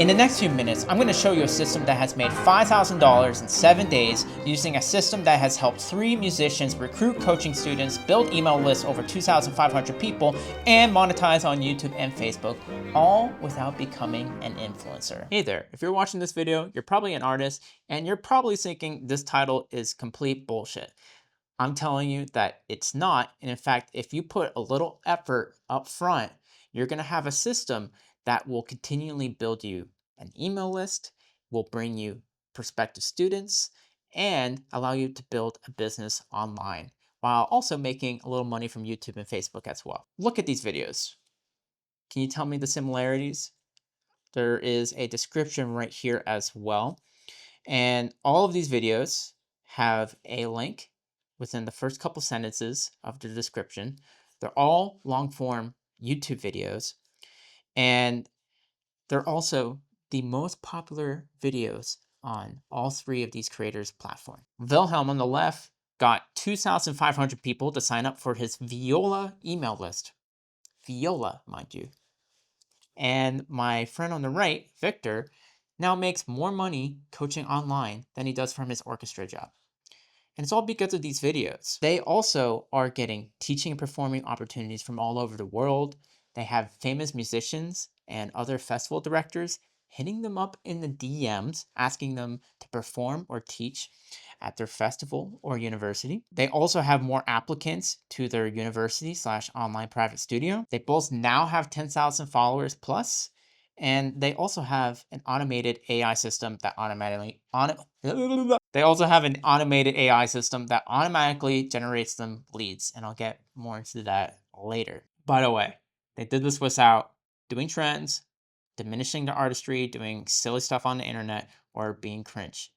In the next few minutes, I'm going to show you a system that has made $5,000 in 7 days using a system that has helped 3 musicians recruit coaching students, build email lists over 2,500 people, and monetize on YouTube and Facebook, all without becoming an influencer. Hey there, if you're watching this video, you're probably an artist, and you're probably thinking this title is complete bullshit. I'm telling you that it's not, and in fact, if you put a little effort up front, you're going to have a system that will continually build you an email list, will bring you prospective students, and allow you to build a business online while also making a little money from YouTube and Facebook as well. Look at these videos. Can you tell me the similarities? There is a description right here as well. And all of these videos have a link within the first couple sentences of the description. They're all long form YouTube videos, and they're also the most popular videos on all 3 of these creators' platforms. Wilhelm on the left got 2,500 people to sign up for his Viola email list. Viola, mind you. And my friend on the right, Victor, now makes more money coaching online than he does from his orchestra job. And it's all because of these videos. They also are getting teaching and performing opportunities from all over the world. They have famous musicians and other festival directors hitting them up in the DMs, asking them to perform or teach at their festival or university. They also have more applicants to their university / online private studio. They both now have 10,000 followers plus, and they also have an automated AI system that automatically generates them leads, and I'll get more into that later. By the way, they did this without doing trends, diminishing the artistry, doing silly stuff on the internet, or being cringe.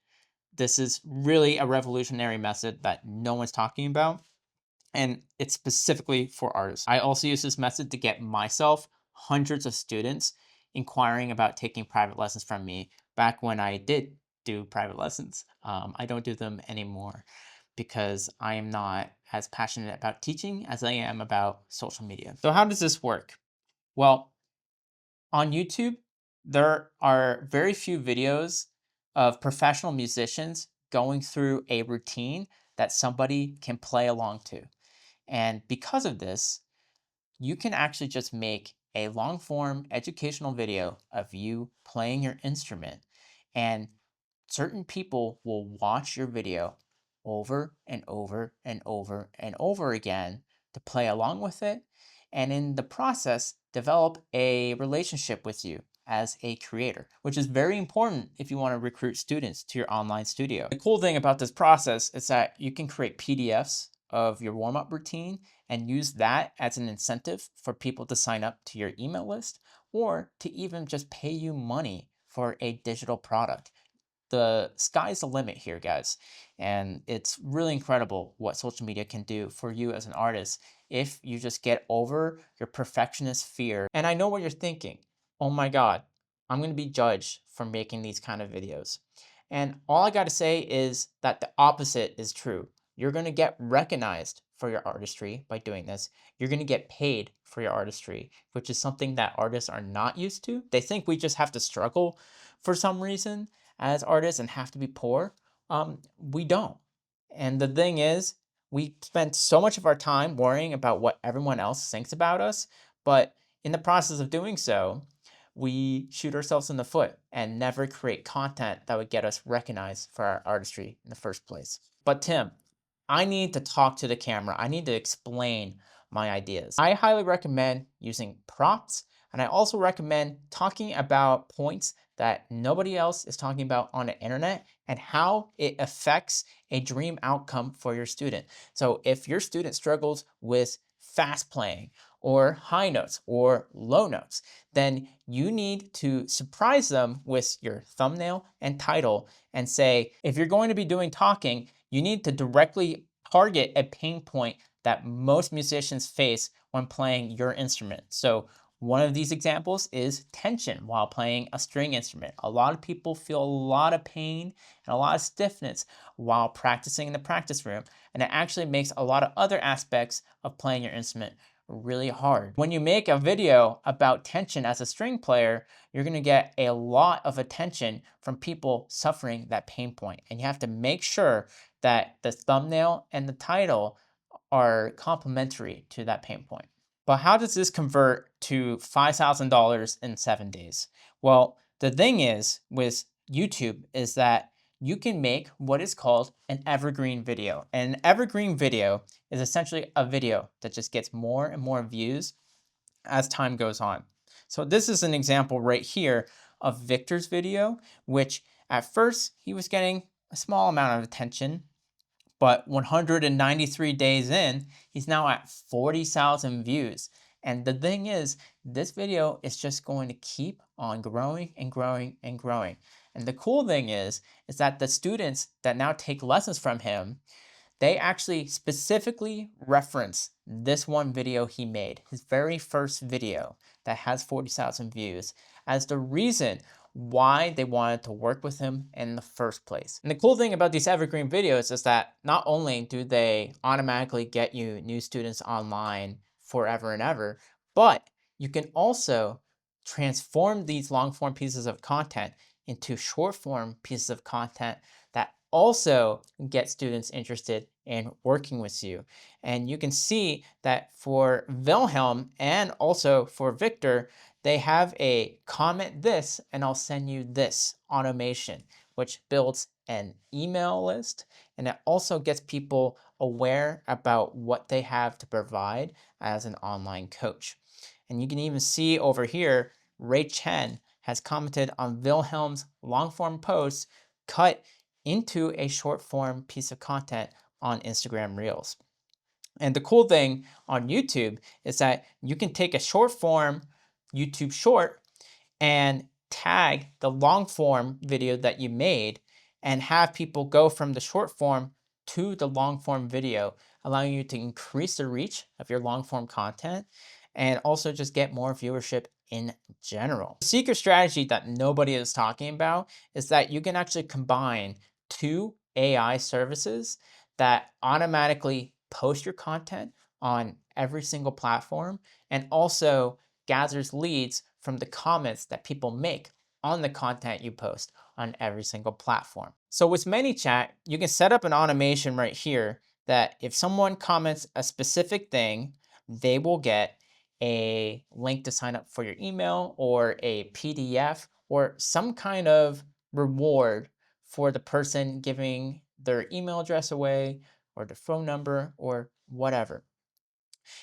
This is really a revolutionary method that no one's talking about, and it's specifically for artists. I also use this method to get myself hundreds of students inquiring about taking private lessons from me back when I did do private lessons. I don't do them anymore because I am not as passionate about teaching as I am about social media. So how does this work? Well, on YouTube, there are very few videos of professional musicians going through a routine that somebody can play along to. And because of this, you can actually just make a long form educational video of you playing your instrument, and certain people will watch your video over and over and over and over again to play along with it, and in the process develop a relationship with you as a creator, which is very important if you want to recruit students to your online studio. The cool thing about this process is that you can create PDFs of your warm-up routine and use that as an incentive for people to sign up to your email list, or to even just pay you money for a digital product. The sky's the limit here, guys. And it's really incredible what social media can do for you as an artist if you just get over your perfectionist fear. And I know what you're thinking. Oh my God, I'm going to be judged for making these kind of videos. And all I got to say is that the opposite is true. You're going to get recognized for your artistry by doing this. You're going to get paid for your artistry, which is something that artists are not used to. They think we just have to struggle for some reason as artists and have to be poor. We don't. And the thing is, we spend so much of our time worrying about what everyone else thinks about us, but in the process of doing so, we shoot ourselves in the foot and never create content that would get us recognized for our artistry in the first place. But Tim, I need to talk to the camera. I need to explain my ideas. I highly recommend using prompts, and I also recommend talking about points that nobody else is talking about on the internet and how it affects a dream outcome for your student. So if your student struggles with fast playing or high notes or low notes, then you need to surprise them with your thumbnail and title and say, if you're going to be doing talking, you need to directly target a pain point that most musicians face when playing your instrument. So one of these examples is tension while playing a string instrument. A lot of people feel a lot of pain and a lot of stiffness while practicing in the practice room, and it actually makes a lot of other aspects of playing your instrument really hard. When you make a video about tension as a string player, you're going to get a lot of attention from people suffering that pain point. And you have to make sure that the thumbnail and the title are complementary to that pain point. But how does this convert to $5,000 in 7 days? Well, the thing is with YouTube is that you can make what is called an evergreen video. And an evergreen video is essentially a video that just gets more and more views as time goes on. So this is an example right here of Victor's video, which at first he was getting a small amount of attention, but 193 days in, he's now at 40,000 views. And the thing is, this video is just going to keep on growing and growing and growing. And the cool thing is that the students that now take lessons from him, they actually specifically reference this one video he made, his very first video that has 40,000 views, as the reason why they wanted to work with him in the first place. And the cool thing about these evergreen videos is that not only do they automatically get you new students online forever and ever, but you can also transform these long form pieces of content into short form pieces of content that also get students interested in working with you. And you can see that for Wilhelm and also for Victor, they have a comment this and I'll send you this automation, which builds an email list, and it also gets people aware about what they have to provide as an online coach. And you can even see over here, Ray Chen has commented on Wilhelm's long form post cut into a short form piece of content on Instagram Reels. And the cool thing on YouTube is that you can take a short form YouTube short and tag the long form video that you made and have people go from the short form to the long form video, allowing you to increase the reach of your long form content and also just get more viewership in general. The secret strategy that nobody is talking about is that you can actually combine two AI services that automatically post your content on every single platform and also gathers leads from the comments that people make on the content you post on every single platform. So with ManyChat, you can set up an automation right here that if someone comments a specific thing, they will get a link to sign up for your email or a PDF or some kind of reward for the person giving their email address away or their phone number or whatever.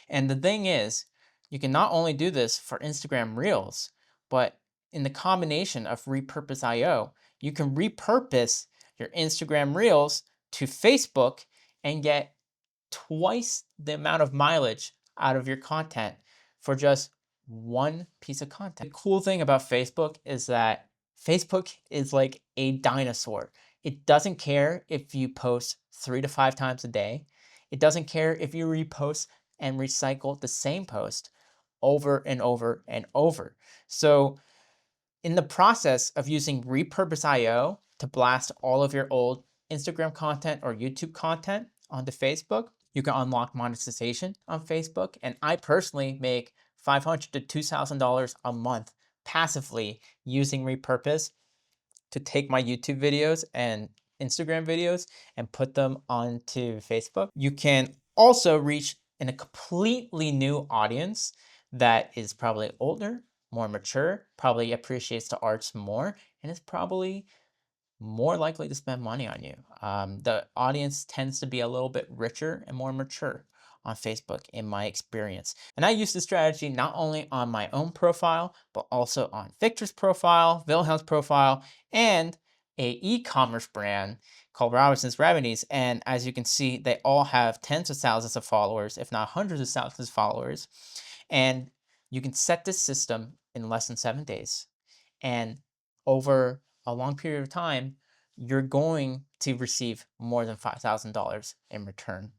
And the thing is, you can not only do this for Instagram Reels, but in the combination of Repurpose.io, you can repurpose your Instagram Reels to Facebook and get twice the amount of mileage out of your content for just one piece of content. The cool thing about Facebook is that Facebook is like a dinosaur. It doesn't care if you post 3 to 5 times a day. It doesn't care if you repost and recycle the same post over and over and over. So in the process of using Repurpose.io to blast all of your old Instagram content or YouTube content onto Facebook, you can unlock monetization on Facebook. And I personally make $500 to $2,000 a month passively using Repurpose to take my YouTube videos and Instagram videos and put them onto Facebook. You can also reach in a completely new audience that is probably older, more mature, probably appreciates the arts more, and is probably more likely to spend money on you. The audience tends to be a little bit richer and more mature on Facebook in my experience. And I use this strategy not only on my own profile, but also on Victor's profile, Wilhelm's profile, and a e-commerce brand called Robinson's Remedies. And as you can see, they all have tens of thousands of followers, if not hundreds of thousands of followers. And you can set this system in less than 7 days. And over a long period of time, you're going to receive more than $5,000 in return.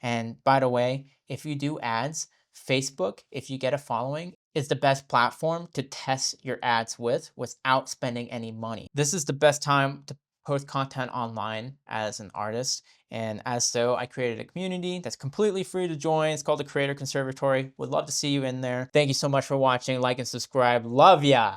And by the way, if you do ads, Facebook, if you get a following, is the best platform to test your ads with without spending any money. This is the best time to post content online as an artist. And as so, I created a community that's completely free to join. It's called the Creator Conservatory. Would love to see you in there. Thank you so much for watching. Like and subscribe. Love ya.